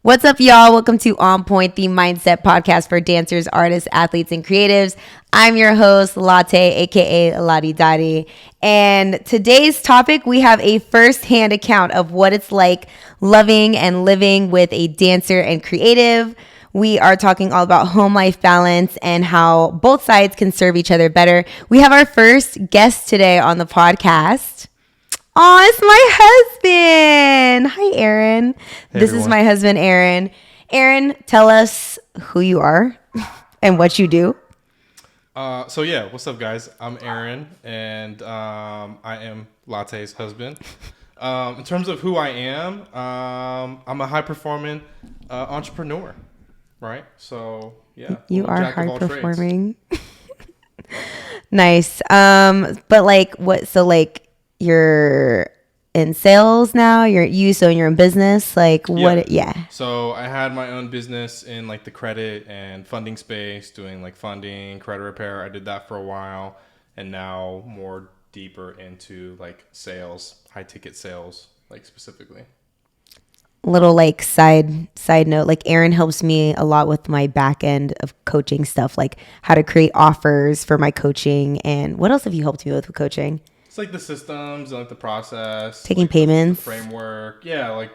What's up, y'all? Welcome to On Point, the mindset podcast for dancers, artists, athletes, and creatives. I'm your host, Latte, aka Lottie Dottie. And today's topic, we have a first-hand account of what it's like loving and living with a dancer and creative. We are talking all about home life balance and how both sides can serve each other better. We have our first guest today on the podcast. Oh, it's my husband. Hi, Aaron. Hey, this is everyone. my husband, Aaron. Aaron, tell us who you are and what you do. What's up, guys? I'm Aaron, and I am Latte's husband. In terms of who I am, I'm a high-performing entrepreneur, right? So, yeah. You I'm a are jack of all high trades. performing. Nice. But like what? So like you're in sales now. You're in business. Like what? Yeah. So I had my own business in like the credit and funding space, doing like funding, credit repair. I did that for a while, and now more deeper into like sales, high ticket sales, like specifically. Little like side note, like Aaron helps me a lot with my back end of coaching stuff, like how to create offers for my coaching. And what else have you helped me with coaching? It's like the systems, like the process, Taking like payments, the framework. Yeah, like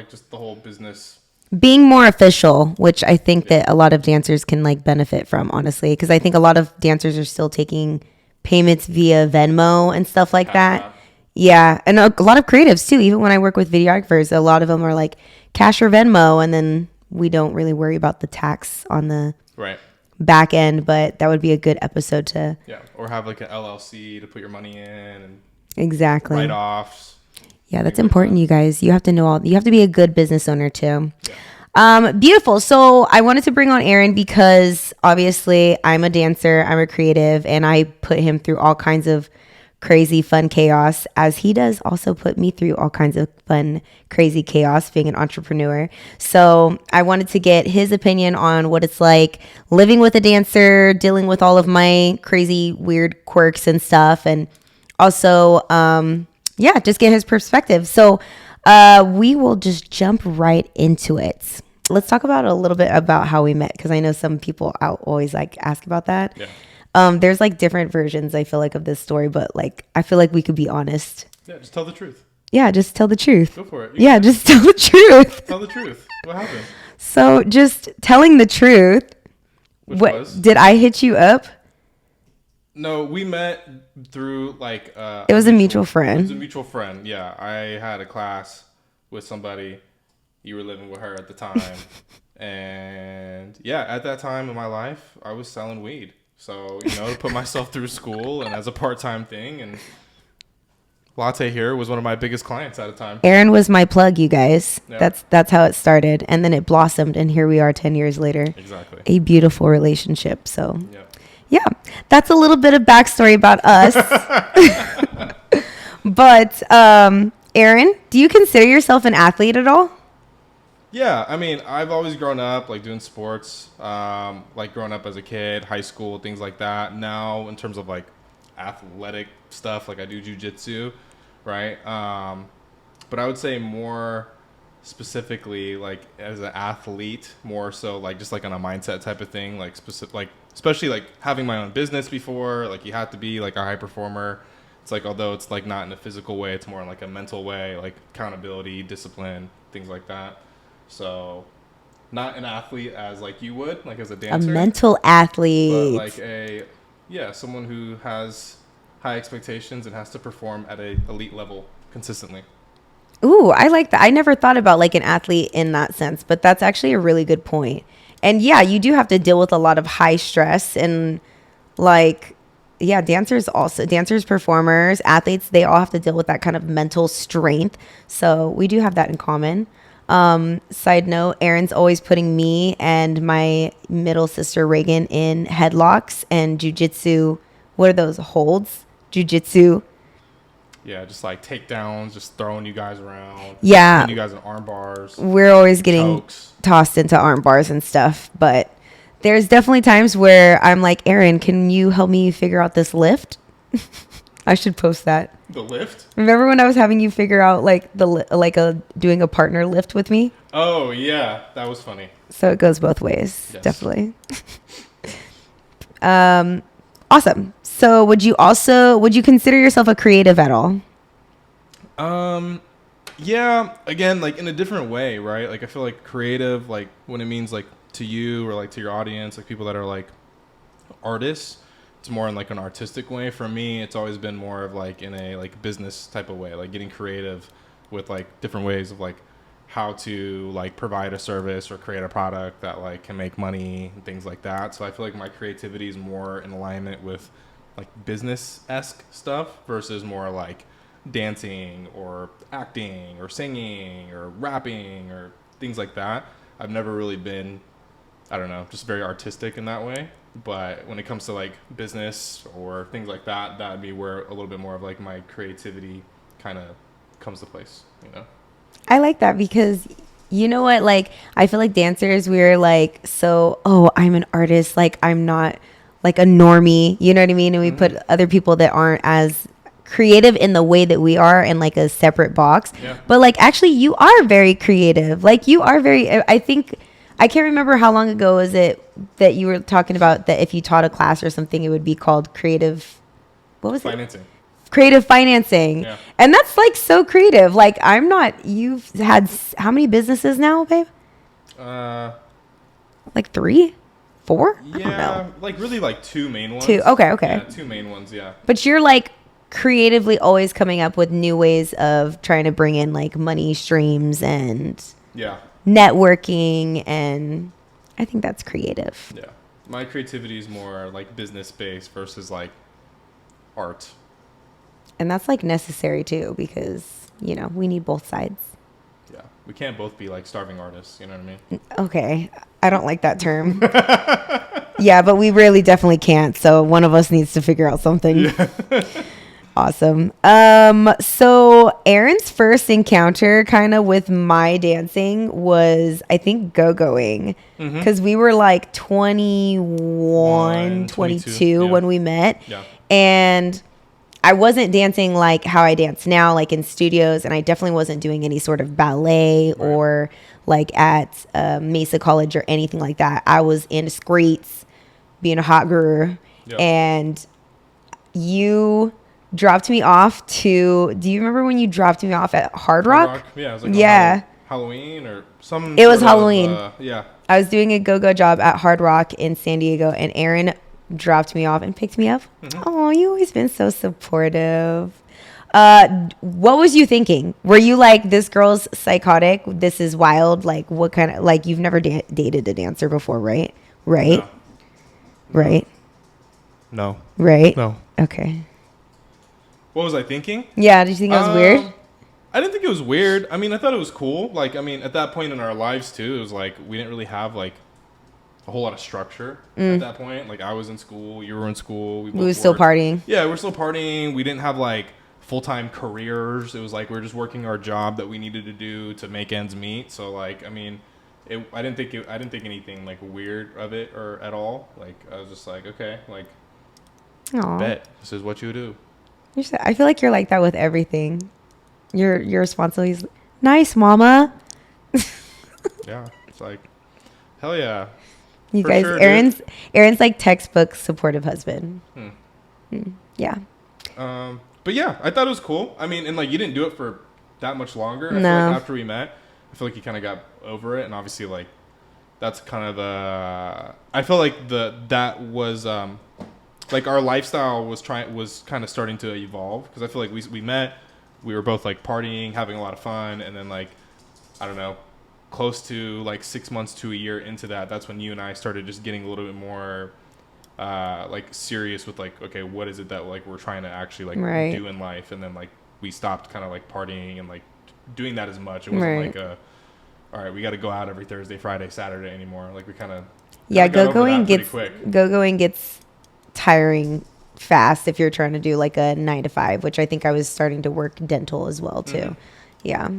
just the whole business. being more official, which I think that a lot of dancers can like benefit from, honestly, because I think a lot of dancers are still taking payments via Venmo and stuff like that. Yeah, and a lot of creatives too. Even when I work with videographers, a lot of them are like cash or Venmo, and then we don't really worry about the tax on the back end. But that would be a good episode to or have like an LLC to put your money in and exactly write-offs. Yeah, that's important, you guys. You have to know you have to be a good business owner too. Beautiful. So I wanted to bring on Aaron because obviously I'm a dancer, I'm a creative, and I put him through all kinds of crazy fun chaos, as he does also put me through all kinds of fun crazy chaos being an entrepreneur. So I wanted to get his opinion on what it's like living with a dancer, dealing with all of my crazy weird quirks and stuff, and also just get his perspective. So we will just jump right into it. Let's talk about a little bit about how we met, because I know some people always like ask about that. There's like different versions, I feel like, of this story, but like I feel like we could be honest. Yeah, just tell the truth. Yeah, just tell the truth. Go for it. Just tell the truth. Tell the truth. What happened? So just telling the truth. Did I hit you up? No, we met through like it was a mutual friend. It was a mutual friend. Yeah, I had a class with somebody. You were living with her at the time. And yeah, at that time in my life, I was selling weed. So, to put myself through school and as a part-time thing. And Latte here was one of my biggest clients at a time. Aaron was my plug, you guys. Yeah. That's how it started. And then it blossomed. And here we are 10 years later. Exactly. A beautiful relationship. So, yeah, that's a little bit of backstory about us. But, Aaron, do you consider yourself an athlete at all? Yeah, I mean, I've always grown up like doing sports, like growing up as a kid, high school, things like that. Now, in terms of like athletic stuff, like I do jujitsu, right? But I would say more specifically, like as an athlete, more so like just like on a mindset type of thing, like especially like having my own business before, like you have to be like a high performer. It's like, although it's like not in a physical way, it's more in like a mental way, like accountability, discipline, things like that. So, not an athlete as like you would, like as a dancer. A mental athlete. But like someone who has high expectations and has to perform at an elite level consistently. Ooh, I like that. I never thought about like an athlete in that sense, but that's actually a really good point. And yeah, you do have to deal with a lot of high stress and like, yeah, dancers, performers, athletes, they all have to deal with that kind of mental strength. So we do have that in common. Side note, Aaron's always putting me and my middle sister Reagan in headlocks and jujitsu. What are those holds? Jujitsu. Yeah, just like takedowns, just throwing you guys around. Yeah. Putting you guys in arm bars. We're always getting tossed into arm bars and stuff. But there's definitely times where I'm like, Aaron, can you help me figure out this lift? I should post that. The lift? Remember when I was having you figure out like doing a partner lift with me? Oh yeah, that was funny. So it goes both ways, Yes. definitely. Awesome. So would you consider yourself a creative at all? Um, yeah. Again, like in a different way, right? Like I feel like creative, like when it means like to you or like to your audience, like people that are like artists, it's more in like an artistic way. For me, it's always been more of like in a like business type of way, like getting creative with like different ways of like how to like provide a service or create a product that like can make money and things like that. So I feel like my creativity is more in alignment with like business-esque stuff versus more like dancing or acting or singing or rapping or things like that. I've never really been, I don't know, just very artistic in that way. But when it comes to like business or things like that, that'd be where a little bit more of like my creativity kind of comes to place, you know? I like that because you know what? Like, I feel like dancers, we're like, so, oh, I'm an artist. Like, I'm not like a normie. You know what I mean? And we put other people that aren't as creative in the way that we are in like a separate box. Yeah. But like, actually, you are very creative. Like, you are very, I think, I can't remember how long ago was it that you were talking about that if you taught a class or something, it would be called creative. What was it? Financing. Creative financing. Yeah. And that's like so creative. Like I'm not, you've had how many businesses now, babe? Like 3, 4? I don't Yeah, know. like really like two main ones. 2. Okay. Yeah, two main ones, yeah. But you're like creatively always coming up with new ways of trying to bring in like money streams and Yeah. networking, and I think that's creative. Yeah. My creativity is more like business based versus like art. And that's like necessary too because, you know, we need both sides. Yeah. We can't both be like starving artists, you know what I mean? Okay. I don't like that term. Yeah, but we really definitely can't. So one of us needs to figure out something. Yeah. Awesome. So Aaron's first encounter kind of with my dancing was, I think, go-going. Because we were like 21, 22 yeah. when we met. Yeah. And I wasn't dancing like how I dance now, like in studios. And I definitely wasn't doing any sort of ballet or like at Mesa College or anything like that. I was in the streets being a hot girl. Yeah. And you dropped me off to, do you remember when you dropped me off at Hard Rock? Yeah, it was like Yeah. Halloween or some. It was sort of, Halloween. Yeah. I was doing a go-go job at Hard Rock in San Diego, and Aaron dropped me off and picked me up. Oh, you always been so supportive. What was you thinking? Were you like, this girl's psychotic? This is wild. Like, what kind of, like, you've never dated a dancer before, right? Right? No. Right? No. Right? No. Okay. What was I thinking? Yeah, did you think it was weird? I didn't think it was weird. I mean, I thought it was cool. Like, I mean, at that point in our lives too, it was like we didn't really have like a whole lot of structure at that point. Like, I was in school, you were in school, We were still worked. partying. Yeah, we were still partying. We didn't have like full-time careers. It was like we were just working our job that we needed to do to make ends meet. So like, I mean, I didn't think anything like weird of it or at all. Like, I was just like, okay, like, Aw. bet this is what you do. I feel like you're like that with everything. Your responsibility is nice, mama. Yeah, it's like, hell yeah. You For guys, sure, Aaron's like textbook supportive husband. Yeah. But yeah, I thought it was cool. I mean, and like you didn't do it for that much longer. I feel No. like after we met, I feel like you kind of got over it, and obviously like that's kind of the. I feel like that was like our lifestyle was kind of starting to evolve because I feel like we met, we were both like partying, having a lot of fun, and then like I don't know, close to like 6 months to a year into that's when you and I started just getting a little bit more like serious with like, okay, what is it that like we're trying to actually like do in life, and then like we stopped kind of like partying and like doing that as much. It wasn't like all right, we got to go out every Thursday, Friday, Saturday anymore. Like we kind of go-going gets tiring fast if you're trying to do like a 9 to 5, which I think I was starting to work dental as well too. Yeah.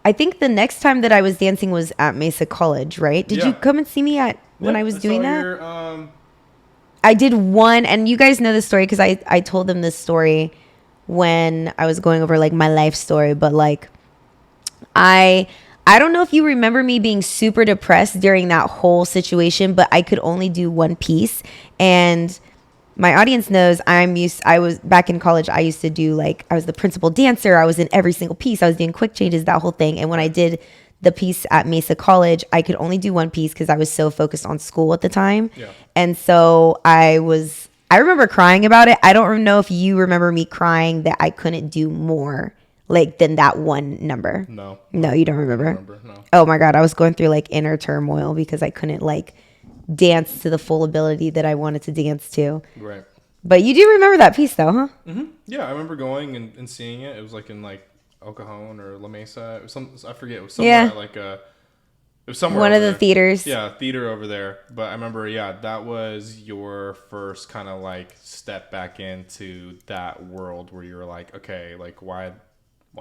I think the next time that I was dancing was at Mesa College, right? Did you come and see me when I was doing that? I did one, and you guys know the story because I told them this story when I was going over like my life story, but like I I don't know if you remember me being super depressed during that whole situation, but I could only do one piece. And my audience knows I was back in college. I used to do like, I was the principal dancer. I was in every single piece. I was doing quick changes, that whole thing. And when I did the piece at Mesa College, I could only do one piece because I was so focused on school at the time. Yeah. And so I remember crying about it. I don't know if you remember me crying that I couldn't do more like than that one number. No. No, you don't remember? I don't remember, no. Oh my God. I was going through like inner turmoil because I couldn't like dance to the full ability that I wanted to dance to. Right. But you do remember that piece though, huh? Mm-hmm. Yeah, I remember going and seeing it. It was like in like El Cajon or La Mesa. It was I forget. It was somewhere at like it was somewhere One of the there. theaters. Yeah, theater over there. But I remember, yeah, that was your first kind of like step back into that world where you were like, okay, like why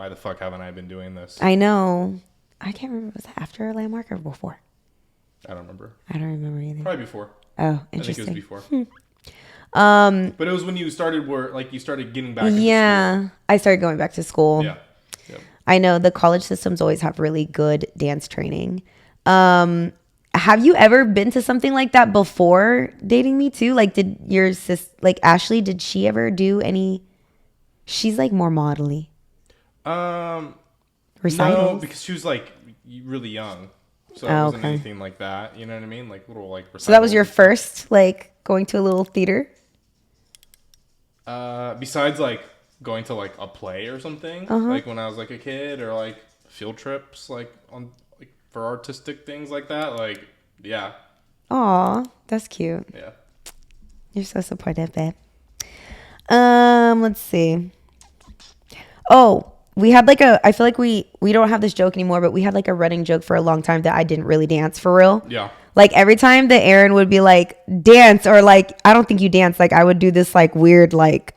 the fuck haven't I been doing this? I know. I can't remember. Was that after Landmark or before? I don't remember. I don't remember either. Probably before. Oh, I think interesting. it was before. But it was when you started you started getting back into Yeah. I started going back to school. school. Yeah. Yep. I know the college systems always have really good dance training. Have you ever been to something like that before dating me too? Like, did your like Ashley, did she ever do any? She's like more modelly. Recitals? No, because she was like really young, so it Oh, wasn't okay. anything like that. You know what I mean? Like little like. So that was your recitals. first like going to a little theater? Besides like going to like a play or something, like when I was like a kid, or like field trips, like on like for artistic things like that. Like, yeah, Aw, that's cute. yeah. You're so supportive, babe. Let's see. Oh, we had like I feel like we don't have this joke anymore, but we had like a running joke for a long time that I didn't really dance for real. Yeah. Like every time that Aaron would be like, dance, or like, I don't think you dance. Like I would do this like weird, like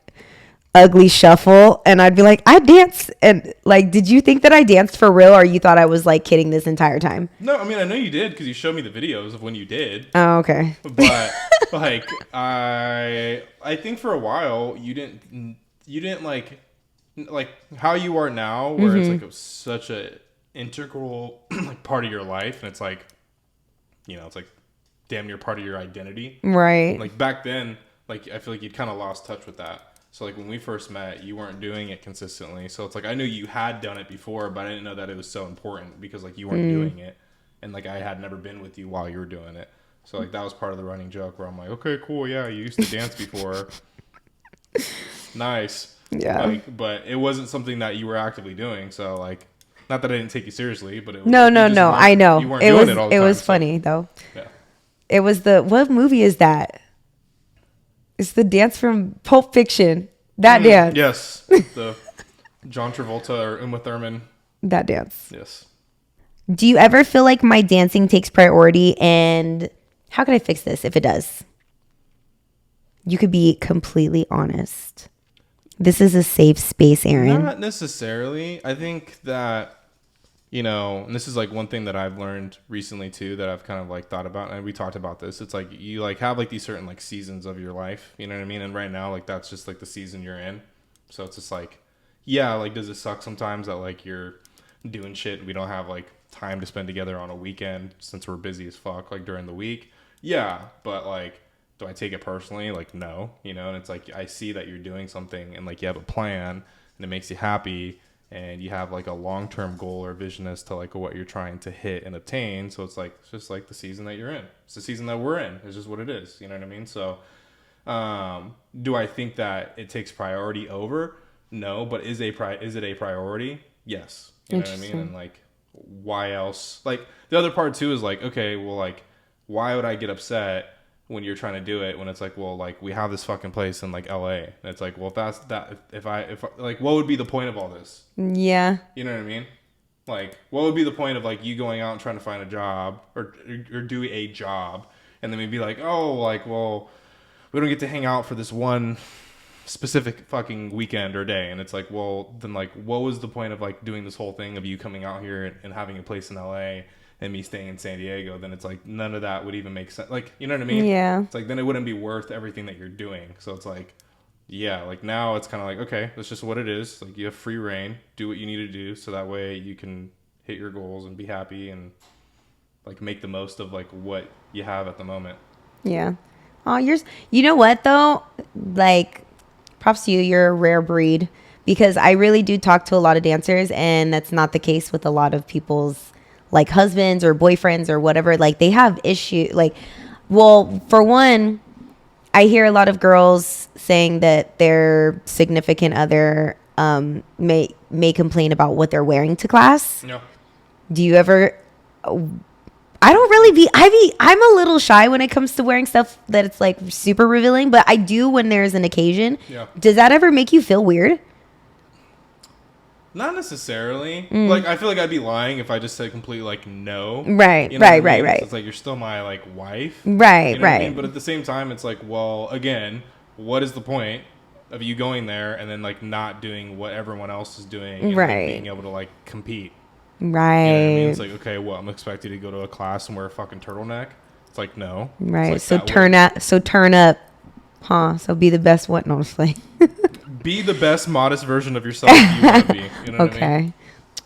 ugly shuffle. And I'd be like, I dance. And like, did you think that I danced for real? Or you thought I was like kidding this entire time? No, I mean I know you did because you showed me the videos of when you did. Oh, okay. But like I think for a while you didn't like how you are now, where it's like such a integral like part of your life, and it's like, you know, it's like damn near part of your identity. Right. Like back then, like I feel like you'd kind of lost touch with that. So like when we first met, you weren't doing it consistently. So it's like I knew you had done it before, but I didn't know that it was so important because like you weren't doing it, and like I had never been with you while you were doing it. So like that was part of the running joke where I'm like, okay, cool, yeah, you used to dance before. Nice. Yeah. Like, but it wasn't something that you were actively doing. So like, not that I didn't take you seriously, but it was, No. you just weren't- I know. You weren't It doing was it all the it time. was so, funny though. yeah. It was what movie is that? It's the dance from Pulp Fiction. That dance. Yes. The John Travolta or Uma Thurman. That dance. Yes. Do you ever feel like my dancing takes priority? And how can I fix this if it does? You could be completely honest. This is a safe space, Aaron. Not necessarily. I think that, you know, and this is like one thing that I've learned recently too, that I've kind of like thought about, and we talked about this. It's like you like have like these certain like seasons of your life, you know what I mean? And right now, like that's just like the season you're in. So it's just like, yeah, like does it suck sometimes that like you're doing shit and we don't have like time to spend together on a weekend since we're busy as fuck like during the week? Yeah, but like, do I take it personally? Like, no, you know. And it's like I see that you're doing something and like you have a plan and it makes you happy, and you have like a long-term goal or vision as to like what you're trying to hit and attain. So it's like, it's just like the season that you're in. It's the season that we're in. It's just what it is. You know what I mean? So do I think that it takes priority over? No, but is it a priority? Yes. You know what I mean? And like, why else? Like the other part too is like, okay, well, like, why would I get upset when you're trying to do it when it's like, well, like we have this fucking place in like LA, and it's like, well, if that's that, if like, what would be the point of all this? Yeah. You know what I mean? Like, what would be the point of like you going out and trying to find a job or do a job, and then we'd be like, oh, like, well, we don't get to hang out for this one specific fucking weekend or day, and it's like, well, then like, what was the point of like doing this whole thing of you coming out here and having a place in LA and me staying in San Diego? Then it's like none of that would even make sense. Like, you know what I mean? Yeah. It's like then it wouldn't be worth everything that you're doing. So it's like, yeah, like now it's kind of like, okay, that's just what it is. Like you have free reign, do what you need to do, so that way you can hit your goals and be happy and like make the most of like what you have at the moment. Yeah. Oh, you know what though? Like, props to you. You're a rare breed because I really do talk to a lot of dancers, and that's not the case with a lot of people's like husbands or boyfriends or whatever. Like, they have issue. Like, well, for one, I hear a lot of girls saying that their significant other may complain about what they're wearing to class. Yeah. Do you ever? I don't really I'm a little shy when it comes to wearing stuff that it's like super revealing, but I do when there's an occasion. Yeah. Does that ever make you feel weird? Not necessarily. Like, I feel like I'd be lying if I just said completely like no. Right, You know what I right. mean? So it's like you're still my like wife. Right, You know what I right. mean? But at the same time, it's like, well, again, what is the point of you going there and then like not doing what everyone else is doing and like, Right. being able to like compete? Right. You know what I mean? It's like, okay, well, I'm expected to go to a class and wear a fucking turtleneck. It's like, no. It's Right. like So that turn up. Huh. So be the best what? No, I'm just like. be the best modest version of yourself you want to be. You know what I mean? Okay.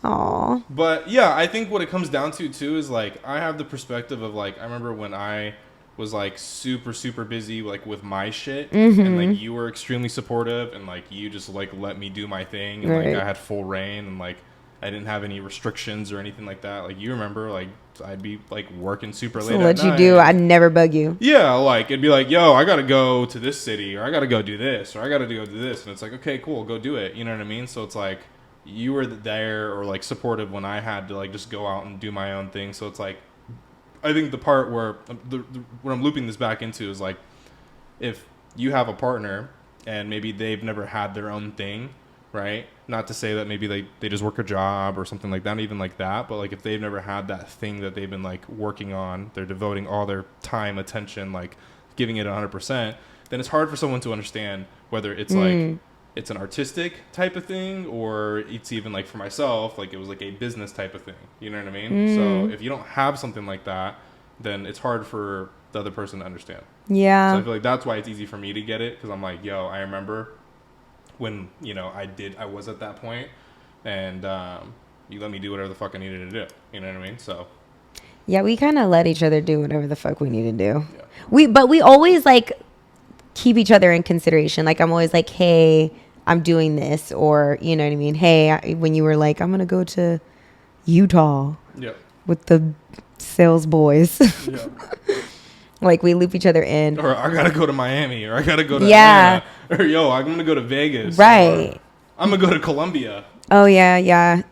Aw. But yeah, I think what it comes down to too is like I have the perspective of like I remember when I was like super busy like with my shit and like you were extremely supportive and like you just like let me do my thing and Right. like I had full reign and like I didn't have any restrictions or anything like that. Like you remember like I'd be like working super late So at let you night. do. I'd never bug you. Yeah, like it'd be like, yo, I gotta go to this city, or I gotta go do this, or I gotta go do this, and it's like, okay, cool, go do it. You know what I mean? So it's like you were there or like supportive when I had to like just go out and do my own thing. So it's like, I think the part where what I'm looping this back into is like, if you have a partner and maybe they've never had their own thing, right? Not to say that maybe they just work a job or something like that, even like that, but like if they've never had that thing that they've been like working on, they're devoting all their time, attention, like giving it 100%, then it's hard for someone to understand whether it's like it's an artistic type of thing or it's even like for myself, like it was like a business type of thing. You know what I mean? So if you don't have something like that, then it's hard for the other person to understand. Yeah. So I feel like that's why it's easy for me to get it because I'm like, yo, I remember when, you know, I was at that point and you let me do whatever the fuck I needed to do. You know what I mean? So Yeah, we kind of let each other do whatever the fuck we need to do. yeah. But we always like keep each other in consideration. Like I'm always like, hey, I'm doing this, or you know what I mean. Hey, when you were like, I'm gonna go to Utah Yeah. with the sales boys. Yeah. Like we loop each other in. Or I gotta go to Miami, or I gotta go to Yeah. Atlanta, or yo, I'm gonna go to Vegas, Right. or I'm gonna go to Colombia. Oh yeah.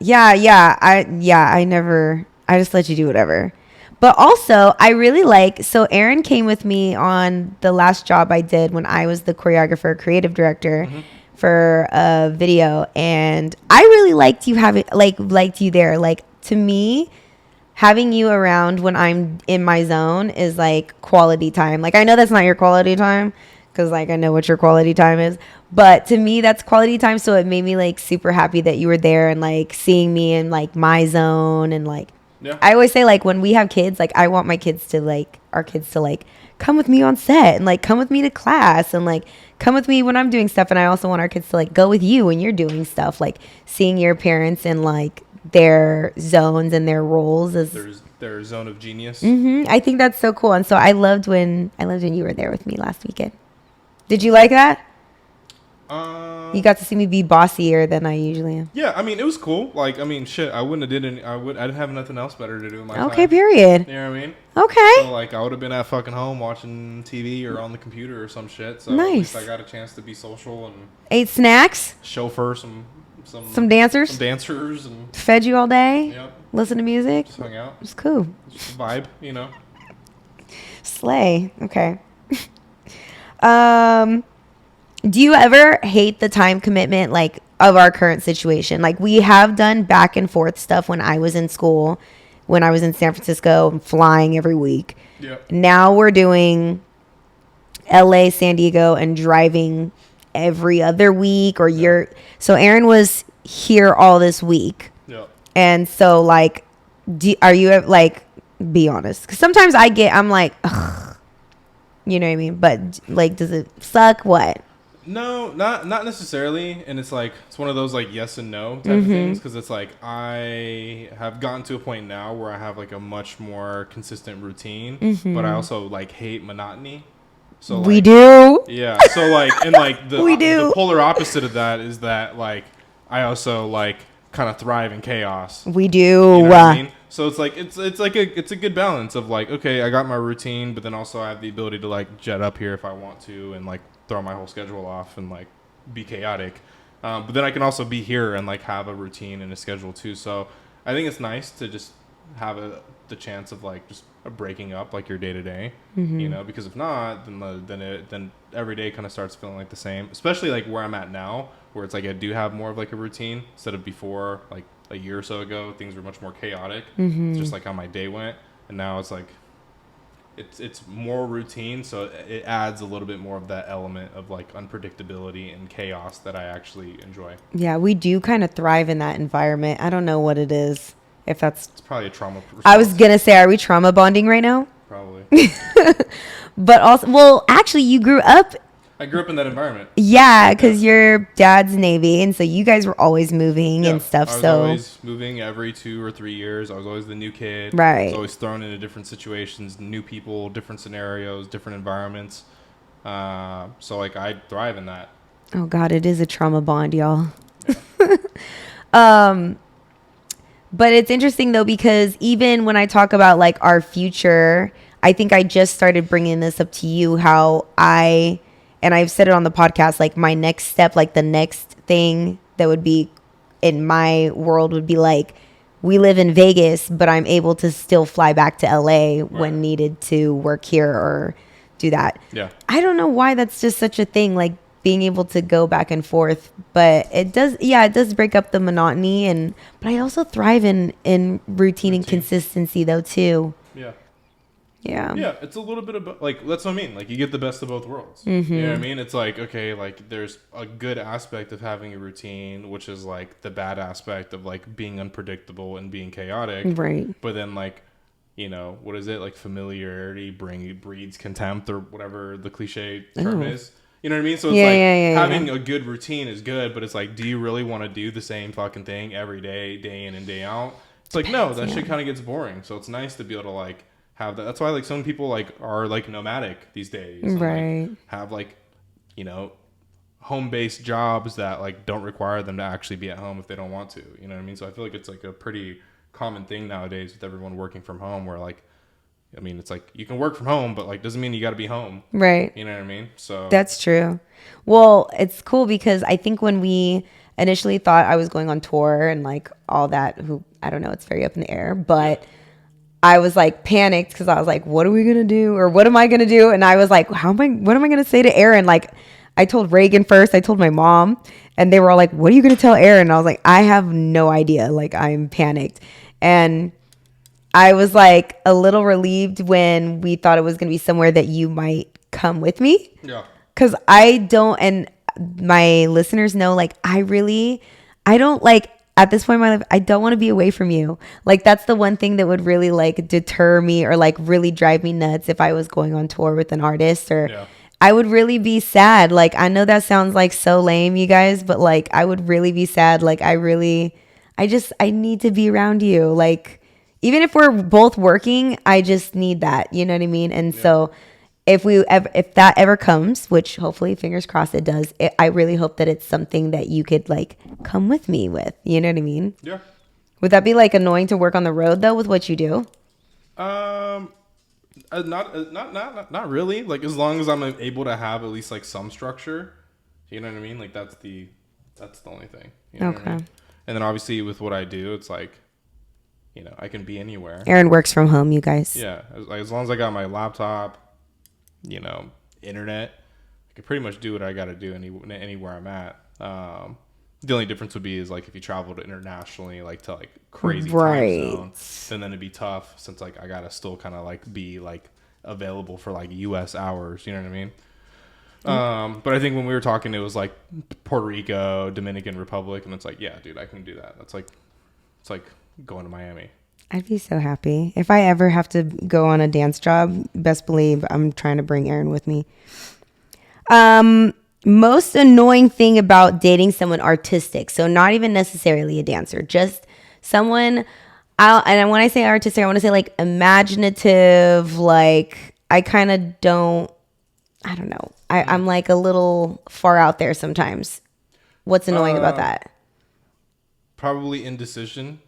I just let you do whatever. But also, I really like, so Aaron came with me on the last job I did when I was the choreographer, creative director for a video. And I really liked you liked you there. Like to me, having you around when I'm in my zone is like quality time. Like I know that's not your quality time because like I know what your quality time is, but to me that's quality time. So it made me like super happy that you were there and like seeing me in like my zone. And like Yeah. I always say like when we have kids, like I want my kids to like our kids to like come with me on set and like come with me to class and like come with me when I'm doing stuff. And I also want our kids to like go with you when you're doing stuff, like seeing your parents in like their zones and their roles as Their zone of genius. I think that's so cool. And so I loved when you were there with me last weekend. Did you like that? You got to see me be bossier than I usually am. Yeah, I mean it was cool. Like I mean shit, I wouldn't have did any. I didn't have nothing else better to do in my time. Okay, period. You know what I mean? Okay. So like I would have been at fucking home watching TV or on the computer or some shit. So Nice. at least I got a chance to be social and Ate snacks, chauffeur some some dancers, dancers and fed you all day, yep, listen to music. just hung out. It's cool. Just a vibe, you know. Slay. Okay. Do you ever hate the time commitment like of our current situation? Like we have done back and forth stuff when I was in school, when I was in San Francisco and flying every week. Yep. Now we're doing LA, San Diego, and driving every other week or year. So Aaron was here all this week. Yep. And so like, are you like, be honest? 'Cause sometimes I'm like, ugh, you know what I mean? But like, does it suck? What? No, not necessarily, and it's like it's one of those like yes and no type of things because it's like I have gotten to a point now where I have like a much more consistent routine, but I also like hate monotony. So We like do. yeah, so like and like We the do. polar opposite of that is that like I also like kind of thrive in chaos. We You do. know what I mean? So it's like it's like it's a good balance of like okay, I got my routine, but then also I have the ability to like jet up here if I want to and like throw my whole schedule off and like be chaotic. But then I can also be here and like have a routine and a schedule too. So I think it's nice to just have the chance of like just breaking up like your day to day, you know, because if not, then every day kind of starts feeling like the same. Especially like where I'm at now, where it's like I do have more of like a routine instead of before, like a year or so ago, things were much more chaotic. It's just like how my day went, and now it's like it's more routine, so it adds a little bit more of that element of like unpredictability and chaos that I actually enjoy. Yeah, we do kind of thrive in that environment. I don't know what it is. If that's, It's probably a trauma I was response, gonna say, are we trauma bonding right now? probably. But also, well, actually, you grew up, I grew up in that environment. yeah, Yeah. because your dad's Navy, and so you guys were always moving Yeah, and stuff. I was So, always moving every 2 or 3 years. I was always the new kid. I was right. always thrown into different situations, new people, different scenarios, different environments. So like I thrive in that. Oh God, it is a trauma bond, y'all. Yeah. But it's interesting though, because even when I talk about like our future, I think I just started bringing this up to you how and I've said it on the podcast, like my next step, like the next thing that would be in my world would be like, we live in Vegas, but I'm able to still fly back to LA Right. when needed to work here or do that. Yeah. I don't know why that's just such a thing, like being able to go back and forth, but it does, yeah, it does break up the monotony, and but I also thrive in routine and Routine. consistency though too. Yeah. Yeah. Yeah, it's a little bit of like that's what I mean. Like you get the best of both worlds. You know what I mean? It's like okay, like there's a good aspect of having a routine, which is like the bad aspect of like being unpredictable and being chaotic. Right. But then like, you know, what is it like? Familiarity breeds contempt or whatever the cliche term Ooh. is. You know what I mean? So it's Yeah, like yeah, having a good routine is good, but it's like, do you really want to do the same fucking thing every day, day in and day out? It's like no, that shit kind of gets boring. So it's nice to be able to like have that. That's why like some people like are like nomadic these days, and, Right. like, have like, you know, home based jobs that like don't require them to actually be at home if they don't want to. You know what I mean? So I feel like it's like a pretty common thing nowadays with everyone working from home, where like, I mean, it's like you can work from home, but like doesn't mean you got to be home. Right. You know what I mean? So That's true. Well, it's cool because I think when we initially thought I was going on tour and like all that, who I don't know, it's very up in the air, but I was like panicked because I was like, what are we going to do? Or what am I going to do? And I was like, what am I going to say to Aaron? Like I told Reagan first, I told my mom, and they were all like, what are you going to tell Aaron? And I was like, I have no idea. Like I'm panicked. And I was like a little relieved when we thought it was going to be somewhere that you might come with me. yeah, Cause I don't, and my listeners know, like, I don't like at this point in my life, I don't want to be away from you. Like, that's the one thing that would really like deter me or like really drive me nuts if I was going on tour with an artist or Yeah. I would really be sad. Like, I know that sounds like so lame, you guys, but like, I would really be sad. Like, I need to be around you. Like, even if we're both working, I just need that. You know what I mean? And so, if that ever comes, which hopefully fingers crossed it does, I really hope that it's something that you could like come with me with. You know what I mean? yeah. Would that be like annoying to work on the road though with what you do? Not really. Like as long as I'm able to have at least like some structure, you know what I mean. Like that's the only thing. You know what I Okay. mean? And then obviously with what I do, it's like, you know, I can be anywhere. Aaron works from home, you guys. Yeah, as long as I got my laptop, you know, internet, I can pretty much do what I got to do anywhere I'm at. The only difference would be is like if you traveled internationally, like to like crazy Right. time zone, then it'd be tough since like I gotta still kind of like be like available for like U.S. hours. You know what I mean? But I think when we were talking, it was like Puerto Rico, Dominican Republic, and it's like, yeah, dude, I can do that. It's like going to Miami. I'd be so happy. If I ever have to go on a dance job, best believe I'm trying to bring Aaron with me. Most annoying thing about dating someone artistic, so not even necessarily a dancer, just someone. And when I say artistic, I want to say like imaginative. Like I kind of don't. I don't know. I'm like a little far out there sometimes. What's annoying about that? Probably indecision.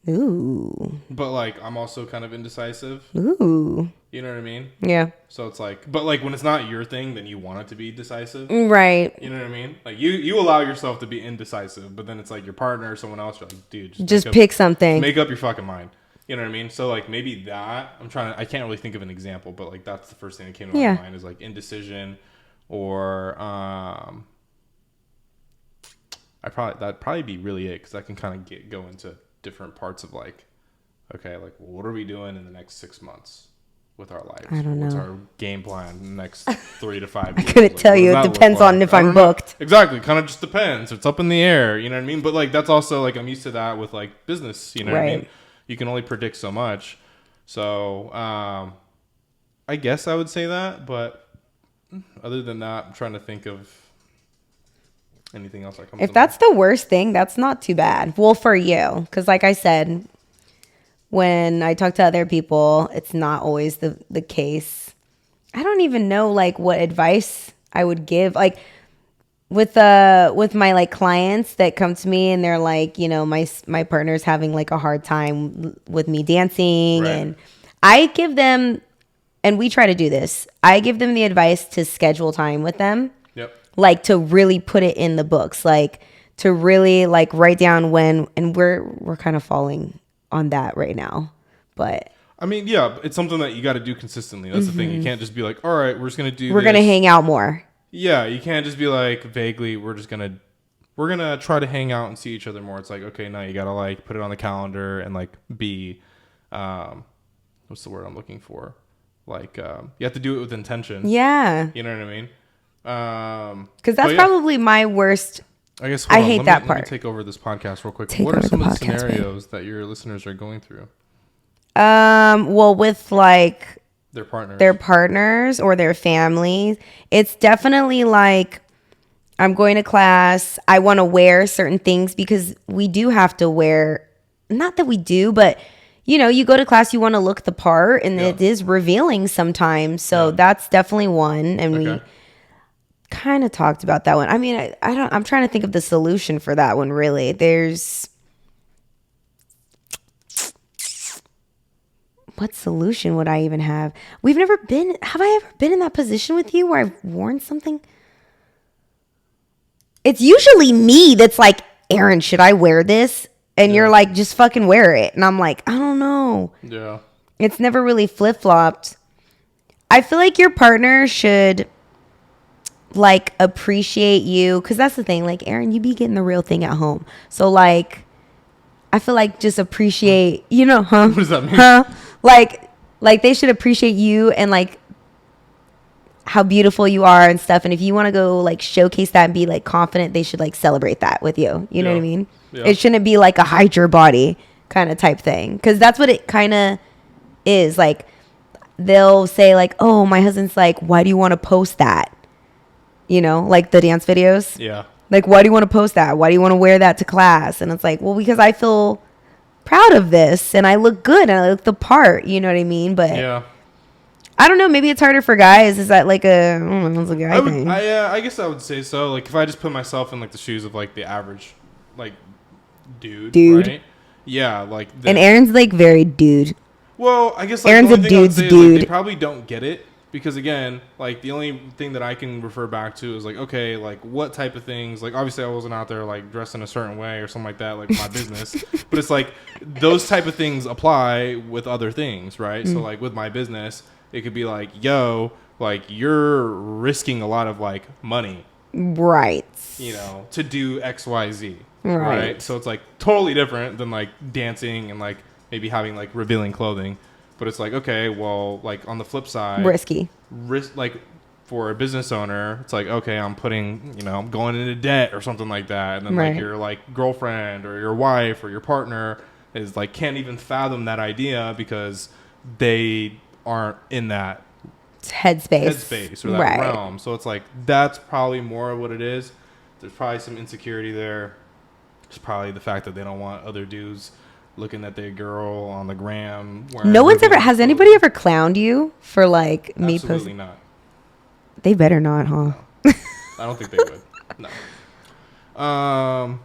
Ooh. But like I'm also kind of indecisive. Ooh. You know what I mean? Yeah. So it's like, but like when it's not your thing, then you want it to be decisive. Right. You know what I mean? Like you allow yourself to be indecisive, but then it's like your partner or someone else. You're like, dude, just pick something. Make up your fucking mind. You know what I mean? So like maybe that I can't really think of an example, but like that's the first thing that came to my mind is like indecision, or that'd probably be really it, because I can kind of go into different parts of like, okay, like well, what are we doing in the next 6 months with our lives? I don't know. What's our game plan in the next 3 to 5 years? I couldn't tell you. It depends on if I'm booked. Exactly. Kind of just depends. It's up in the air. You know what I mean? But like that's also like I'm used to that with like business. You know what I mean? You can only predict so much. So I guess I would say that. But other than that, I'm trying to think of anything else that comes. If that's the worst thing, that's not too bad. Well, for you, because like I said, when I talk to other people, it's not always the case. I don't even know like what advice I would give. Like with my like clients that come to me and they're like, you know, my partner's having like a hard time with me dancing, and I give them, and we try to do this. I give them the advice to schedule time with them. Yep. Like to really put it in the books, like to really like write down when, and we're kind of falling on that right now. But I mean, yeah, it's something that you got to do consistently. That's the thing. You can't just be like, all right, we're just going to do we're going to hang out more. Yeah, you can't just be like vaguely, we're gonna try to hang out and see each other more. It's like, okay, now you gotta like put it on the calendar and like be, what's the word I'm looking for? Like you have to do it with intention. Yeah, you know what I mean? Because that's probably my worst. I guess I hate that part. Let me take over this podcast real quick. What are some of the scenarios that your listeners are going through? Well, with like their partners or their families, it's definitely like I'm going to class, I want to wear certain things, because we do have to wear, not that we do, but you know, you go to class, you want to look the part, and it is revealing sometimes. So that's definitely one, and we kind of talked about that one. I mean, I'm trying to think of the solution for that one. Really, what solution would I even have? Have I ever been in that position with you where I've worn something? It's usually me that's like, Aaron, should I wear this? And you're like, just fucking wear it. And I'm like, I don't know. Yeah. It's never really flip-flopped. I feel like your partner should like appreciate you, because that's the thing. Like, Aaron, you be getting the real thing at home. So like, I feel like just appreciate, you know, What does that mean? Like they should appreciate you and like how beautiful you are and stuff. And if you want to go like showcase that and be like confident, they should like celebrate that with you. You know what I mean? Yeah. It shouldn't be like a hide your body kind of type thing, because that's what it kind of is. Like they'll say like, oh, my husband's like, why do you want to post that? You know, like the dance videos. Yeah. Like, why do you want to post that? Why do you want to wear that to class? And it's like, well, because I feel proud of this and I look good and I look the part. You know what I mean? But yeah, I don't know. Maybe it's harder for guys. Is that like a guy thing? I guess I would say so. Like if I just put myself in like the shoes of like the average, like dude, right? Yeah, like. And Aaron's like very dude. Well, I guess like, Aaron's the a only dude's thing I would say dude. Is, like, they probably don't get it. Because again, like the only thing that I can refer back to is like, okay, like what type of things, like obviously I wasn't out there like dressed in a certain way or something like that, like my business, but it's like those type of things apply with other things, right? So like with my business, it could be like, yo, like you're risking a lot of like money, right? You know, to do X, Y, Z, right? So it's like totally different than like dancing and like maybe having like revealing clothing. But it's like, okay, well, like on the flip side, like for a business owner, it's like, okay, I'm going into debt or something like that. And then like your like girlfriend or your wife or your partner is like, can't even fathom that idea because they aren't in that headspace or that realm. So it's like that's probably more of what it is. There's probably some insecurity there. It's probably the fact that they don't want other dudes looking at their girl on the gram. No one's ever has anybody ever clowned you for like me posting? Absolutely not. They better not, huh? No. I don't think they would. No.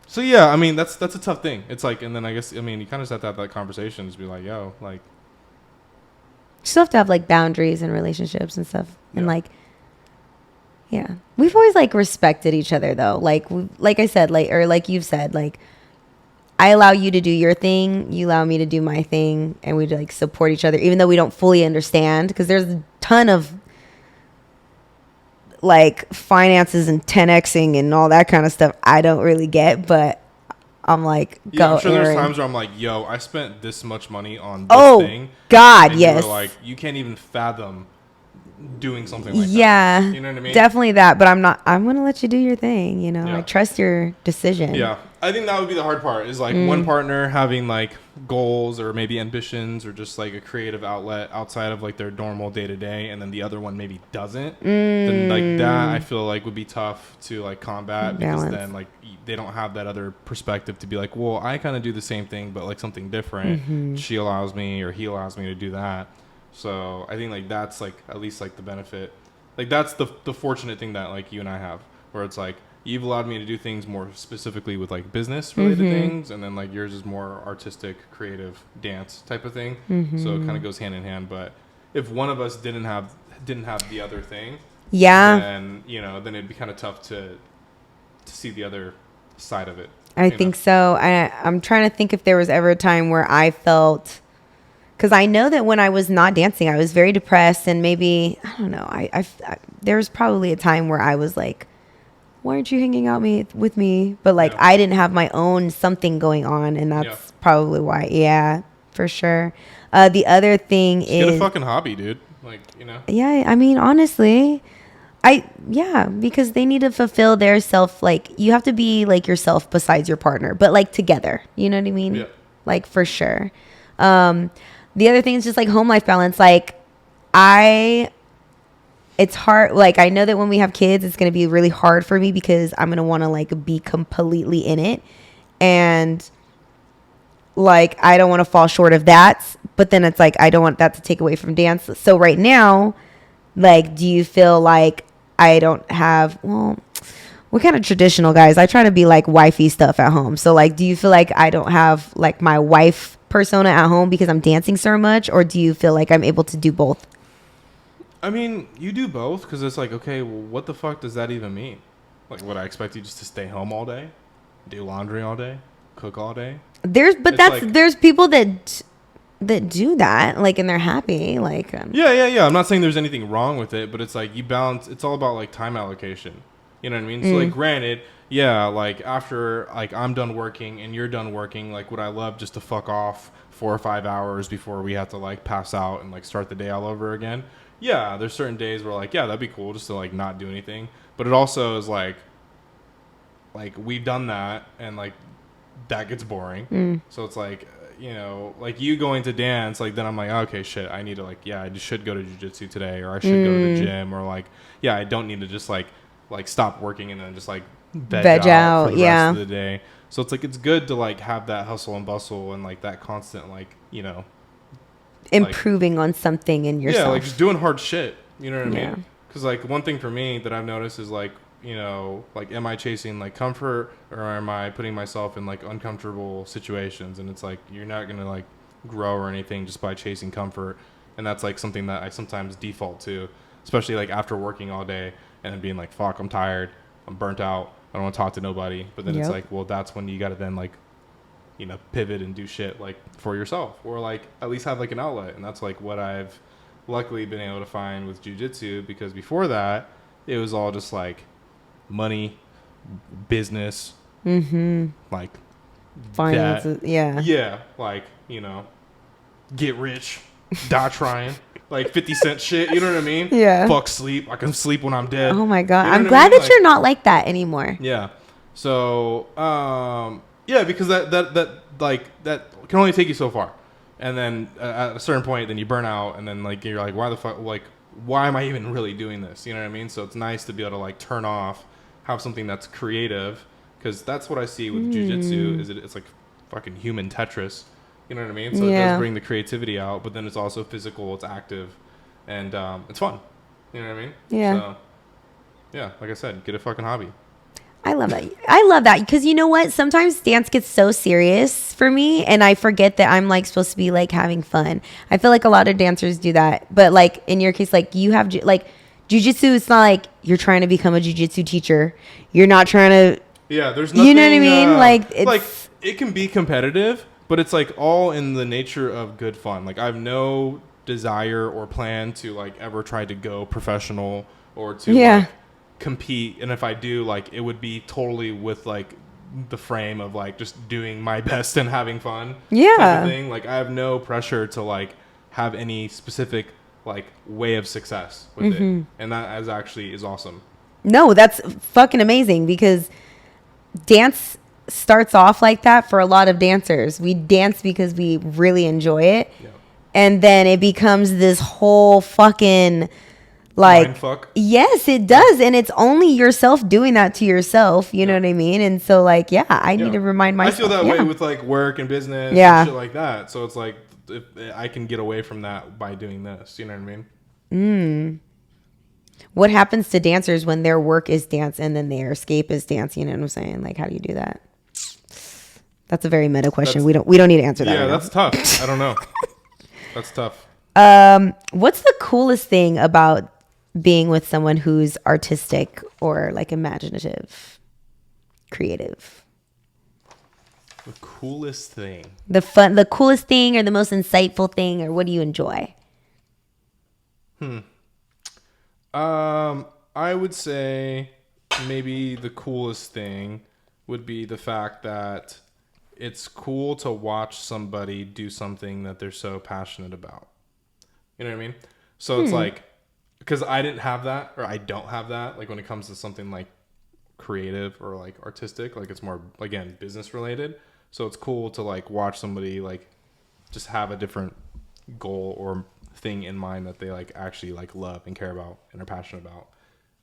So yeah, I mean that's a tough thing. It's like, and then I guess, I mean, you kind of just have to have that conversation, just be like, yo, like, You still have to have like boundaries and relationships and stuff, and like, yeah, we've always like respected each other though. Like I said, like you've said, like I allow you to do your thing, you allow me to do my thing, and we like support each other, even though we don't fully understand, because there's a ton of like finances and 10xing and all that kind of stuff I don't really get, but I'm like, go. I'm sure Aaron. There's times where I'm like, yo, I spent this much money on this thing. God, and yes. You're like, you can't even fathom doing something like that. Yeah. You know what I mean? Definitely that, but I'm going to let you do your thing, you know? I trust your decision. Yeah. I think that would be the hard part, is like one partner having like goals or maybe ambitions or just like a creative outlet outside of like their normal day to day, and then the other one maybe doesn't. Then like that I feel like would be tough to like combat, because then like they don't have that other perspective to be like, well, I kind of do the same thing but like something different. She allows me or he allows me to do that. So I think like that's like at least like the benefit. Like that's the fortunate thing that like you and I have, where it's like you've allowed me to do things more specifically with like business related things, and then like yours is more artistic, creative, dance type of thing. So it kind of goes hand in hand. But if one of us didn't have the other thing, then then it'd be kind of tough to see the other side of it. I think so. I'm trying to think if there was ever a time where I felt, because I know that when I was not dancing, I was very depressed, and maybe, I don't know, I there was probably a time where I was like, why aren't you hanging out with me? But like I didn't have my own something going on, and that's probably why. Yeah, for sure. The other thing is get a fucking hobby, dude. Like, Yeah, I mean, honestly, because they need to fulfill their self. Like, you have to be like yourself besides your partner, but like together. You know what I mean? Yeah. Like, for sure. The other thing is just like home life balance. Like, it's hard. Like, I know that when we have kids, it's going to be really hard for me, because I'm going to want to like be completely in it. And like, I don't want to fall short of that. But then it's like, I don't want that to take away from dance. So right now, like, do you feel like I don't have, well, we're kind of traditional guys. I try to be like wifey stuff at home. So like, do you feel like I don't have like my wife persona at home because I'm dancing so much? Or do you feel like I'm able to do both? I mean, you do both, because it's like, okay, well, what the fuck does that even mean? Like, would I expect you just to stay home all day, do laundry all day, cook all day? There's people that do that, like, and they're happy. Like, yeah. I'm not saying there's anything wrong with it, but it's like you balance. It's all about like time allocation. You know what I mean? So like, granted, like after like I'm done working and you're done working, like would I love just to fuck off 4 or 5 hours before we have to like pass out and like start the day all over again? Yeah, there's certain days where like, yeah, that'd be cool just to like not do anything. But it also is like we've done that, and like that gets boring. So it's like, like you going to dance, like then I'm like, okay, shit, I need to like, I just should go to jiu-jitsu today, or I should go to the gym, or like, I don't need to just like stop working and then just like veg out for the rest of the day. So it's like, it's good to like have that hustle and bustle and like that constant like, improving on something in yourself. Yeah, like just doing hard shit. You know what I mean? Because like one thing for me that I've noticed is like, like, am I chasing like comfort, or am I putting myself in like uncomfortable situations? And it's like, you're not gonna like grow or anything just by chasing comfort. And that's like something that I sometimes default to, especially like after working all day and then being like, fuck, I'm tired, I'm burnt out, I don't want to talk to nobody. But then it's like, well, that's when you got to then like, pivot and do shit like for yourself, or like at least have like an outlet. And that's like what I've luckily been able to find with jiu-jitsu, because before that it was all just like money, business, like finances, like, get rich, die trying, like 50 Cent shit, you know what I mean? Fuck sleep, I can sleep when I'm dead. Oh my god, I'm glad that you're not like that anymore. So because that can only take you so far. And then at a certain point, then you burn out, and then like you're like, why the fuck? Like, why am I even really doing this? You know what I mean? So it's nice to be able to like turn off, have something that's creative, because that's what I see with jujitsu. Is it's like fucking human Tetris. You know what I mean? So it does bring the creativity out, but then it's also physical. It's active, and it's fun. You know what I mean? Yeah. So, yeah, like I said, get a fucking hobby. I love that. I love that because you know what? Sometimes dance gets so serious for me, and I forget that I'm like supposed to be like having fun. I feel like a lot of dancers do that, but like in your case, like you have like jujitsu. It's not like you're trying to become a jujitsu teacher. You're not trying to. Yeah, there's nothing. You know what I mean? Like it's like it can be competitive, but it's like all in the nature of good fun. Like I have no desire or plan to like ever try to go professional or to like compete, and if I do, like it would be totally with like the frame of like just doing my best and having fun type of thing. Like I have no pressure to like have any specific like way of success with it, and that is awesome. No, that's fucking amazing because dance starts off like that for a lot of dancers. We dance because we really enjoy it, and then it becomes this whole fucking like, yes, it does. And it's only yourself doing that to yourself. You know what I mean? And so like, I need to remind myself. I feel that way with like work and business and shit like that. So it's like, if I can get away from that by doing this. You know what I mean? What happens to dancers when their work is dance and then their escape is dance? You know what I'm saying? Like, how do you do that? That's a very meta question. We don't need to answer that. Yeah, that's tough. I don't know. That's tough. What's the coolest thing about being with someone who's artistic or like imaginative, creative? The coolest thing. The coolest thing or the most insightful thing, or what do you enjoy? I would say maybe the coolest thing would be the fact that it's cool to watch somebody do something that they're so passionate about. You know what I mean? So it's like, because I didn't have that, or I don't have that, like when it comes to something like creative or like artistic, like it's more, again, business related. So it's cool to like watch somebody like just have a different goal or thing in mind that they like actually like love and care about and are passionate about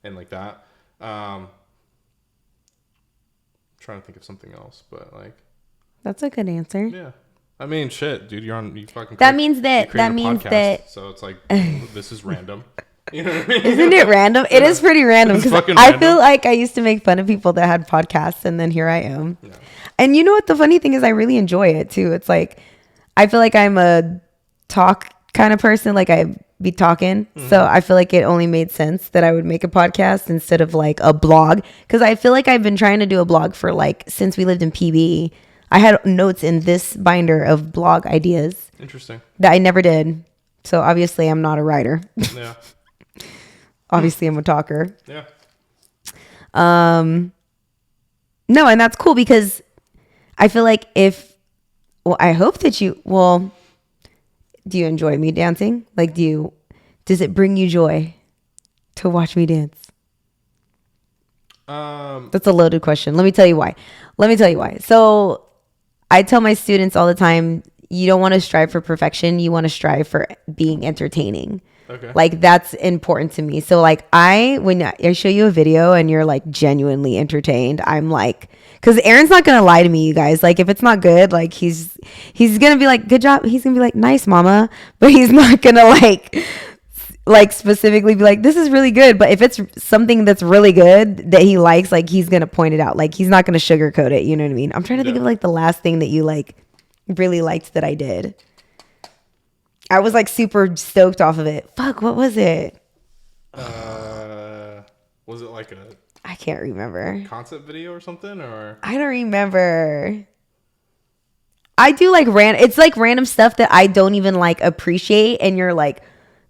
and like that. Trying to think of something else, but like that's a good answer. Yeah. I mean, shit, dude, you fucking. That means that. So it's like, this is random. You know what I mean? Isn't it random? It is pretty random because I feel like I used to make fun of people that had podcasts, and then here I am. Yeah. And you know what? The funny thing is, I really enjoy it too. It's like I feel like I'm a talk kind of person. Like I be talking, so I feel like it only made sense that I would make a podcast instead of like a blog. Because I feel like I've been trying to do a blog for like since we lived in PB. I had notes in this binder of blog ideas. Interesting. That I never did. So obviously I'm not a writer. Yeah. Obviously I'm a talker. Yeah. No, and that's cool because I feel like I hope that do you enjoy me dancing? Like does it bring you joy to watch me dance? That's a loaded question. Let me tell you why. So I tell my students all the time, you don't want to strive for perfection. You want to strive for being entertaining. Okay. Like that's important to me. So like when I show you a video and you're like genuinely entertained, I'm like, because Aaron's not going to lie to me, you guys. Like if it's not good, like he's going to be like, good job. He's going to be like, nice, mama. But he's not going to like specifically be like, this is really good. But if it's something that's really good that he likes, like he's going to point it out. Like he's not going to sugarcoat it. You know what I mean? I'm trying to think of like the last thing that you like really liked that I did. I was like super stoked off of it. Fuck, what was it? Was it like I can't remember. Concept video or something, or I don't remember. I do like it's like random stuff that I don't even like appreciate, and you're like,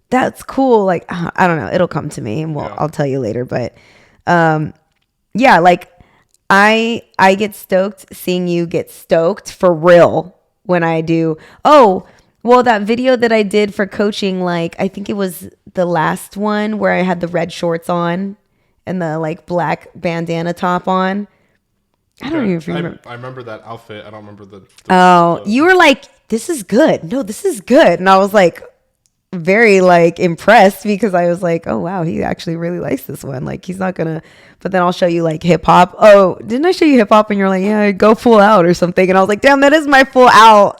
that's cool. Like I don't know, it'll come to me, and I'll tell you later. But yeah, like I get stoked seeing you get stoked for real when I do. Oh. Well, that video that I did for coaching, like, I think it was the last one where I had the red shorts on and the, like, black bandana top on. I don't even remember. I remember that outfit. I don't remember the you were, like, this is good. No, this is good. And I was like, very like impressed because I was like, oh wow, he actually really likes this one. Like he's not gonna, but then I'll show you like hip hop. Oh, didn't I show you hip hop? And you're like, yeah, go full out or something. And I was like, damn, that is my full out.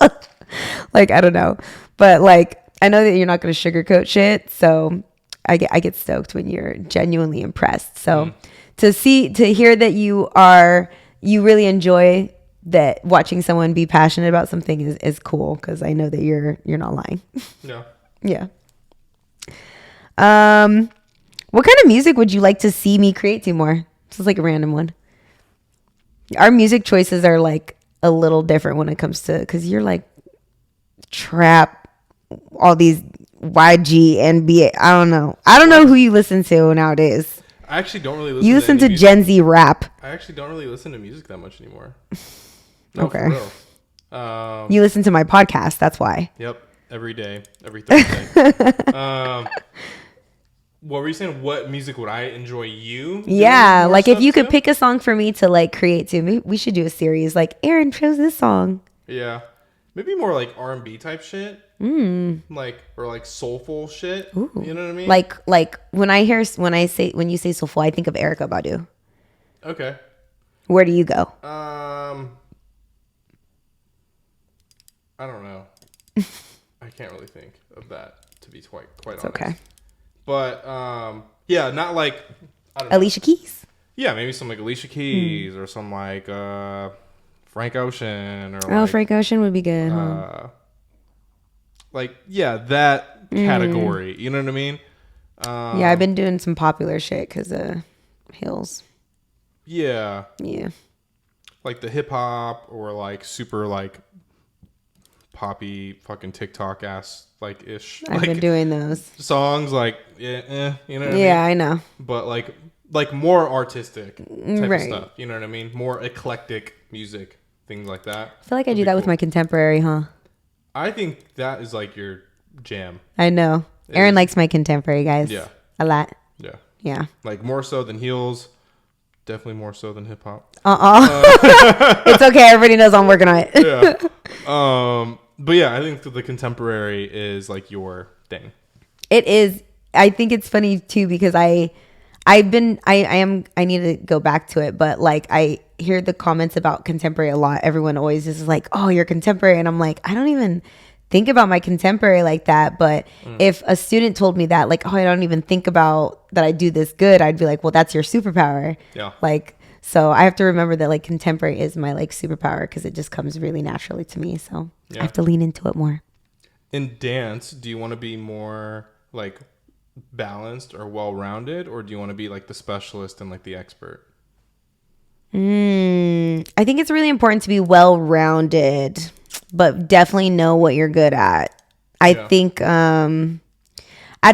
Like, I don't know. But like, I know that you're not gonna sugarcoat shit. So I get stoked when you're genuinely impressed. So to hear that you really enjoy that watching someone be passionate about something is cool because I know that you're not lying. Yeah. Yeah. What kind of music would you like to see me create to more? This is like a random one. Our music choices are like a little different when it comes to, because you're like trap, all these YG, NBA. I don't know who you listen to nowadays. I actually don't really listen. You listen to Gen Z rap. I actually don't really listen to music that much anymore. No, okay. For real. You listen to my podcast. That's why. Yep. Every day, every Thursday. What were you saying? What music would I enjoy you? Yeah, like if you could pick a song for me to like create to, maybe we should do a series. Like Aaron chose this song. Yeah, maybe more like R&B type shit. Like or like soulful shit. Ooh. You know what I mean? Like when you say soulful, I think of Erykah Badu. Okay. Where do you go? I don't know. I can't really think of that, to be quite honest. Okay. But yeah, not like I don't know. Alicia Keys. Yeah, maybe some like Alicia Keys or some like Frank Ocean or like, Frank Ocean would be good. Like yeah, that category. You know what I mean? Yeah, I've been doing some popular shit because of Hills. Yeah. Yeah. Like the hip hop or like super like poppy fucking TikTok ass like ish. I've like, been doing those songs like you know what yeah, I mean? I know. But like more artistic type right. of stuff. You know what I mean? More eclectic music, things like that. I feel like I do that cool with my contemporary, huh? I think that is like your jam. I know. Aaron likes my contemporary, guys. Yeah. A lot. Yeah. Yeah. Like more so than Heels. Definitely more so than hip hop. It's okay. Everybody knows I'm working on it. Yeah. But yeah, I think the contemporary is like your thing. It is. I think it's funny too because I need to go back to it, but like I hear the comments about contemporary a lot. Everyone always is like, "Oh, you're contemporary," and I'm like, I don't even think about my contemporary like that. But if a student told me that, like, "Oh, I don't even think about that I do this good," I'd be like, "Well, that's your superpower." Yeah. Like. So I have to remember that like contemporary is my like superpower because it just comes really naturally to me. So I have to lean into it more. In dance, do you want to be more like balanced or well-rounded, or do you want to be like the specialist and like the expert? I think it's really important to be well-rounded, but definitely know what you're good at. I think at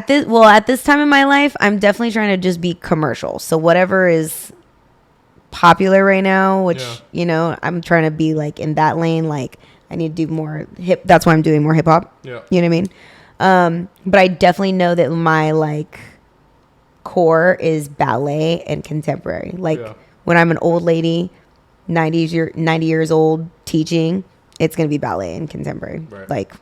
this time in my life, I'm definitely trying to just be commercial. So whatever is popular right now, which you know, I'm trying to be like in that lane. Like I need to do more hip. That's why I'm doing more hip hop. Yeah, you know what I mean. But I definitely know that my like core is ballet and contemporary. Like when I'm an old lady, 90 years old teaching, it's gonna be ballet and contemporary. Right. Like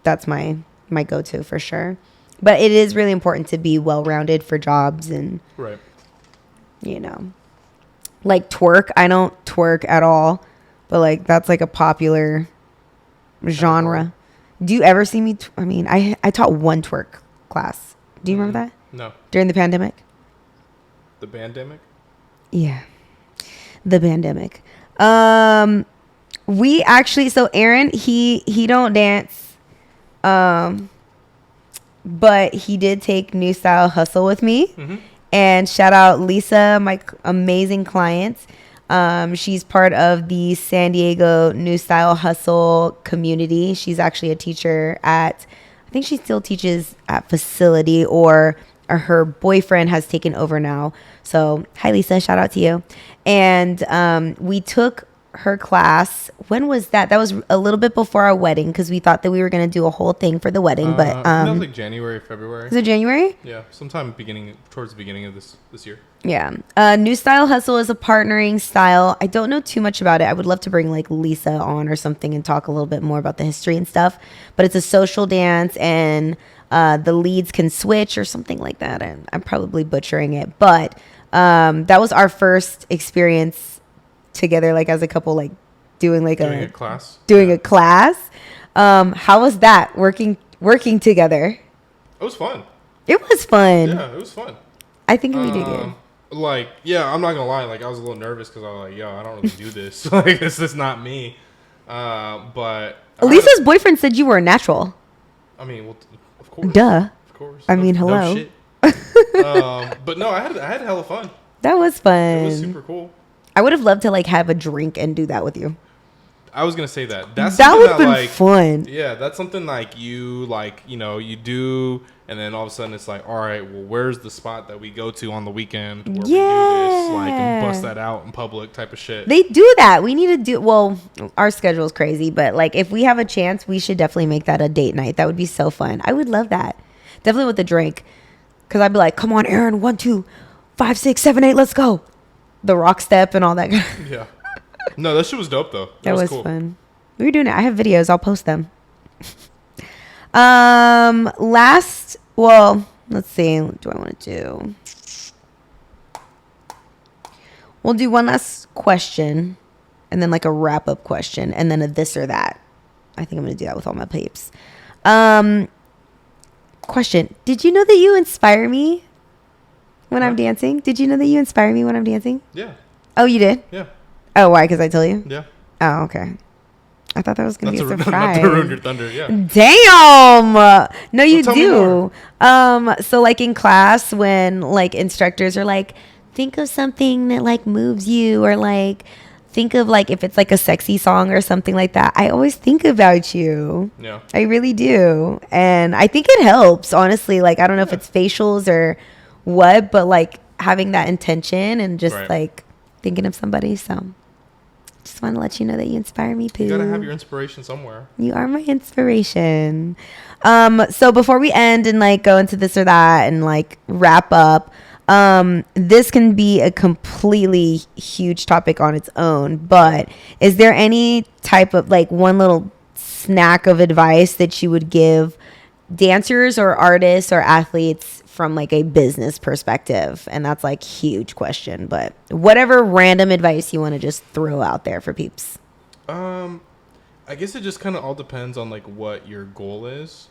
that's my go-to for sure. But it is really important to be well-rounded for jobs and you know. Like twerk, I don't twerk at all, but like that's like a popular genre. Do you ever see me? I taught one twerk class. Do you remember that? No. During the pandemic. The pandemic? Yeah, the pandemic. We actually, so Aaron, he don't dance, but he did take New Style Hustle with me. Mm-hmm. And shout out Lisa, my amazing client. She's part of the San Diego New Style Hustle community. She's actually a teacher I think she still teaches at Facility, or her boyfriend has taken over now. So hi Lisa, shout out to you. And we took her class. When was that? That was a little bit before our wedding because we thought that we were going to do a whole thing for the wedding. But I think that was like January, February. is it January? Yeah, sometime towards the beginning of this year. Yeah. New Style Hustle is a partnering style. I don't know too much about it. I would love to bring like Lisa on or something and talk a little bit more about the history and stuff. But it's a social dance and the leads can switch or something like that. And I'm probably butchering it. But that was our first experience together, like as a couple, like doing a class. Doing a class. How was that working together? It was fun. It was fun. Yeah, it was fun. I think we did good. Like, yeah, I'm not gonna lie. Like, I was a little nervous because I was like, yo, I don't really do this. Like, it's just not me. But Lisa's boyfriend said you were a natural. I mean, well, of course. Duh. Of course. I mean, hello. No shit. But no, I had hella fun. That was fun. It was super cool. I would have loved to like have a drink and do that with you. I was gonna say that. That would have been fun. Yeah, that's something like you do, and then all of a sudden it's like, all right, well, where's the spot that we go to on the weekend where we do this, like, and bust that out in public type of shit. They do that. We need to do. Well, our schedule is crazy, but like if we have a chance, we should definitely make that a date night. That would be so fun. I would love that. Definitely with a drink, because I'd be like, come on, Aaron, 1, 2, 5, 6, 7, 8, let's go. The rock step and all that. Yeah. No, that shit was dope though. That was cool. fun. We were doing it. I have videos. I'll post them. Let's see. What do I want to do? We'll do one last question and then like a wrap up question and then a this or that. I think I'm going to do that with all my peeps. Question. Did you know that you inspire me when I'm dancing? Did you know that you inspire me when I'm dancing? Yeah. Oh, you did? Yeah. Oh, why? Because I told you? Yeah. Oh, okay. I thought that was going to be a surprise. Not to ruin your thunder, yeah. Damn. No, you Well, do. So like in class when like instructors are like, think of something that like moves you or like think of like if it's like a sexy song or something like that. I always think about you. Yeah. I really do. And I think it helps, honestly. Like, I don't know if it's facials or what, but like having that intention and just like thinking of somebody. So just want to let you know that you inspire me, Pooh. You gotta have your inspiration somewhere. You are my inspiration. So before we end and like go into this or that and like wrap up, this can be a completely huge topic on its own, but is there any type of like one little snack of advice that you would give dancers or artists or athletes from like a business perspective? And that's like huge question, but whatever random advice you want to just throw out there for peeps. I guess it just kind of all depends on like what your goal is,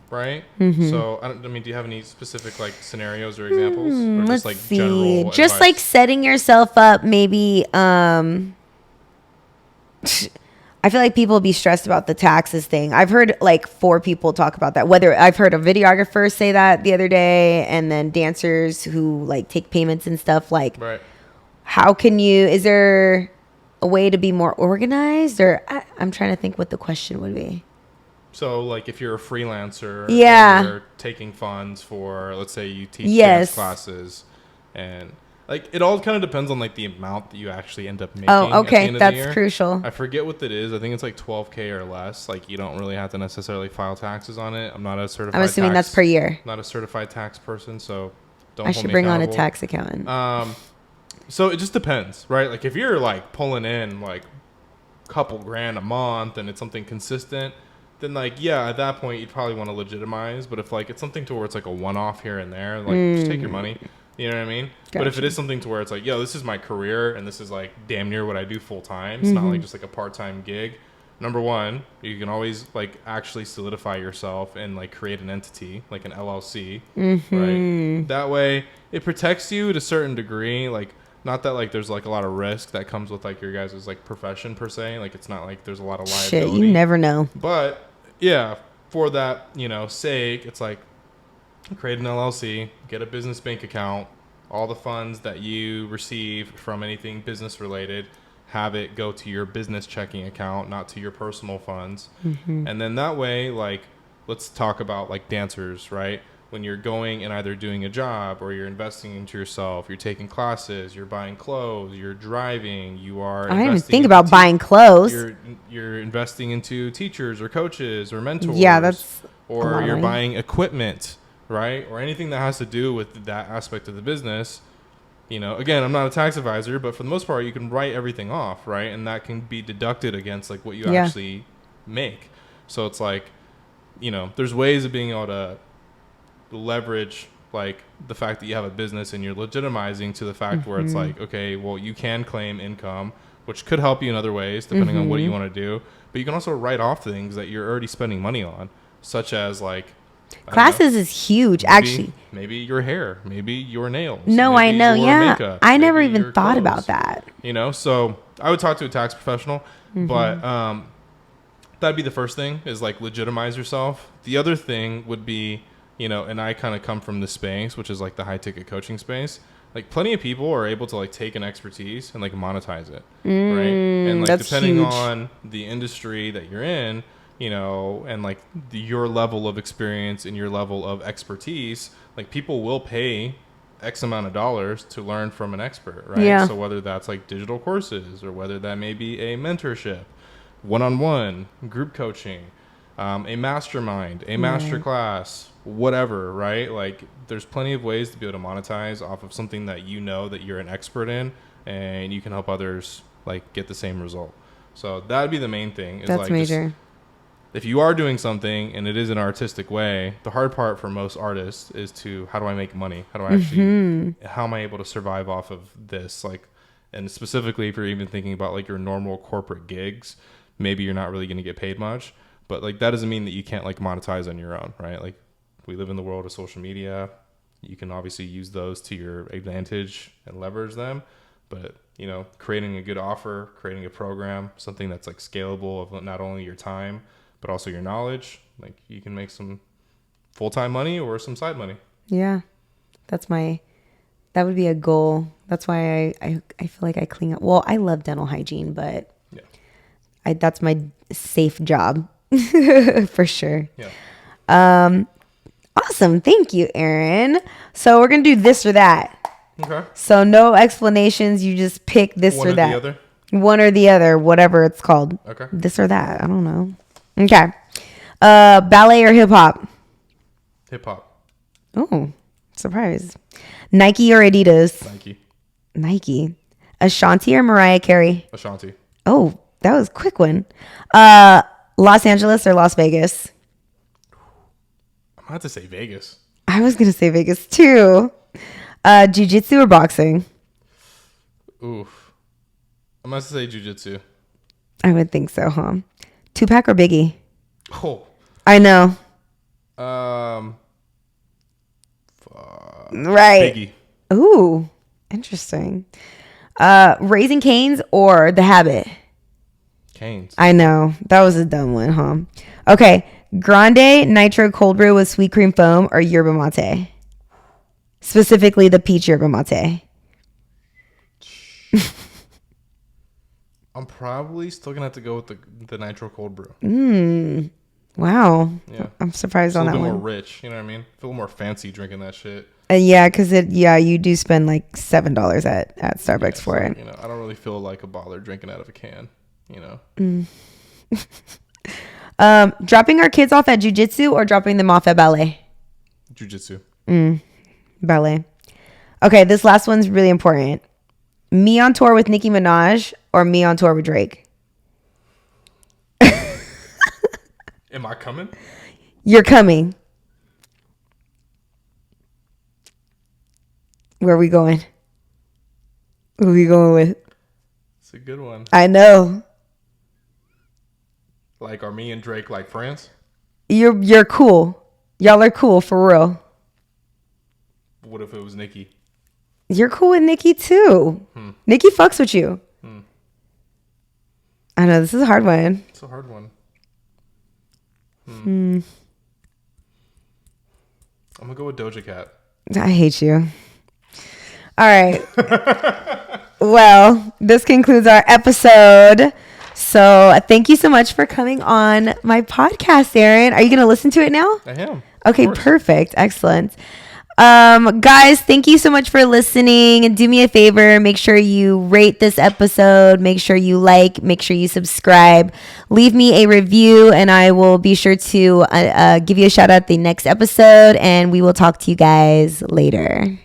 right? Mm-hmm. So I mean, do you have any specific like scenarios or examples, or just like see. general Just advice? like setting yourself up, maybe. I feel like people be stressed about the taxes thing. I've heard like 4 people talk about that. Whether I've heard a videographer say that the other day, and then dancers who like take payments and stuff. Like, how can you? Is there a way to be more organized? Or I'm trying to think what the question would be. So like if you're a freelancer, yeah, and you're taking funds for, let's say you teach dance classes, and like it all kind of depends on like the amount that you actually end up making. Oh, okay, at the end of that's the year. crucial. I forget what that is. I think it's like 12K or less. Like you don't really have to necessarily file taxes on it. I'm not a certified. I'm assuming that's per year. Not a certified tax person, so don't. I should bring on a tax accountant. So it just depends, right? Like if you're like pulling in like a couple grand a month and it's something consistent, then like, yeah, at that point you'd probably want to legitimize. But if like it's something to where it's like a one-off here and there, like just take your money. You know what I mean? Gotcha. But if it is something to where it's like, yo, this is my career and this is like damn near what I do full time. It's not like just like a part-time gig. Number one, you can always like actually solidify yourself and like create an entity, like an LLC, right? That way it protects you to a certain degree. Like, not that like there's like a lot of risk that comes with like your guys' like profession per se. Like it's not like there's a lot of liability. Shit, you never know. But yeah, for that, sake, it's like create an LLC, get a business bank account, all the funds that you receive from anything business related, have it go to your business checking account, not to your personal funds. And then that way, like, let's talk about like dancers, right? when you're going and either doing a job or you're investing into yourself, you're taking classes, you're buying clothes, you're driving, you are. I didn't even think about buying clothes. You're investing into teachers or coaches or mentors. Yeah, that's. Or you're buying equipment, right? Or anything that has to do with that aspect of the business. Again, I'm not a tax advisor, but for the most part, you can write everything off, right? And that can be deducted against like what you actually make. So it's like, there's ways of being able to leverage like the fact that you have a business and you're legitimizing to the fact where it's like, okay, well, you can claim income, which could help you in other ways depending on what you want to do. But you can also write off things that you're already spending money on, such as like classes is huge, actually. Maybe your hair, maybe your nails. No, maybe I know. Yeah, makeup, I never even thought about that. So I would talk to a tax professional, but that'd be the first thing is like legitimize yourself. The other thing would be, and I kind of come from this space, which is like the high ticket coaching space. Like plenty of people are able to like take an expertise and like monetize it, right? And like depending on the industry that you're in, and like your level of experience and your level of expertise, like people will pay X amount of dollars to learn from an expert, right? Yeah. So whether that's like digital courses or whether that may be a mentorship, one-on-one, group coaching, a mastermind, a master class, whatever, right? Like there's plenty of ways to be able to monetize off of something that that you're an expert in, and you can help others like get the same result. So that'd be the main thing. That's like major. If you are doing something and it is an artistic way, the hard part for most artists is how do I make money? How do I actually, how am I able to survive off of this? Like, and specifically if you're even thinking about like your normal corporate gigs, maybe you're not really going to get paid much, but like that doesn't mean that you can't like monetize on your own, right? Like we live in the world of social media. You can obviously use those to your advantage and leverage them, but creating a good offer, creating a program, something that's like scalable of not only your time, but also your knowledge, like you can make some full-time money or some side money. Yeah. That would be a goal. That's why I feel like I clean up. Well, I love dental hygiene, but that's my safe job for sure. Yeah. Awesome. Thank you, Aaron. So we're going to do this or that. Okay. So no explanations. You just pick this or that. One or the other? One or the other, whatever it's called. Okay. This or that. I don't know. Okay. Ballet or hip hop? Hip hop. Oh, surprise. Nike or Adidas? Nike. Ashanti or Mariah Carey? Ashanti. Oh, that was a quick one. Los Angeles or Las Vegas? I'm about to say Vegas. I was going to say Vegas too. Jiu-jitsu or boxing? Oof. I'm about to say jiu-jitsu. I would think so, huh? Tupac or Biggie? Oh. I know. Right. Biggie. Ooh, interesting. Raising Cane's or The Habit? Cane's. I know. That was a dumb one, huh? Okay. Grande Nitro Cold Brew with sweet cream foam or yerba mate? Specifically the peach yerba mate. I'm probably still going to have to go with the Nitro Cold Brew. Wow. Yeah. I'm surprised on that one. It's a little more rich. You know what I mean? I feel more fancy drinking that shit. Yeah, because you do spend like $7 at Starbucks for it. I don't really feel like a baller drinking out of a can, Dropping our kids off at jiu-jitsu or dropping them off at ballet? Jiu-jitsu. Ballet. Okay, this last one's really important. Me on tour with Nicki Minaj or me on tour with Drake? Am I coming? You're coming. Where are we going? Who are we going with? It's a good one. I know. Like, are me and Drake like friends? You're cool. Y'all are cool for real. What if it was Nicki? You're cool with Nicki too. Nicki fucks with you. I know this is a hard one. It's a hard one. I'm gonna go with Doja Cat. I hate you. All right. Well, this concludes our episode. So thank you so much for coming on my podcast, Aaron. Are you going to listen to it now? I am. Okay, course. perfect. Excellent. Guys, thank you so much for listening. Do me a favor, make sure you rate this episode, make sure you like, make sure you subscribe, leave me a review, and I will be sure to give you a shout out at the next episode, and we will talk to you guys later.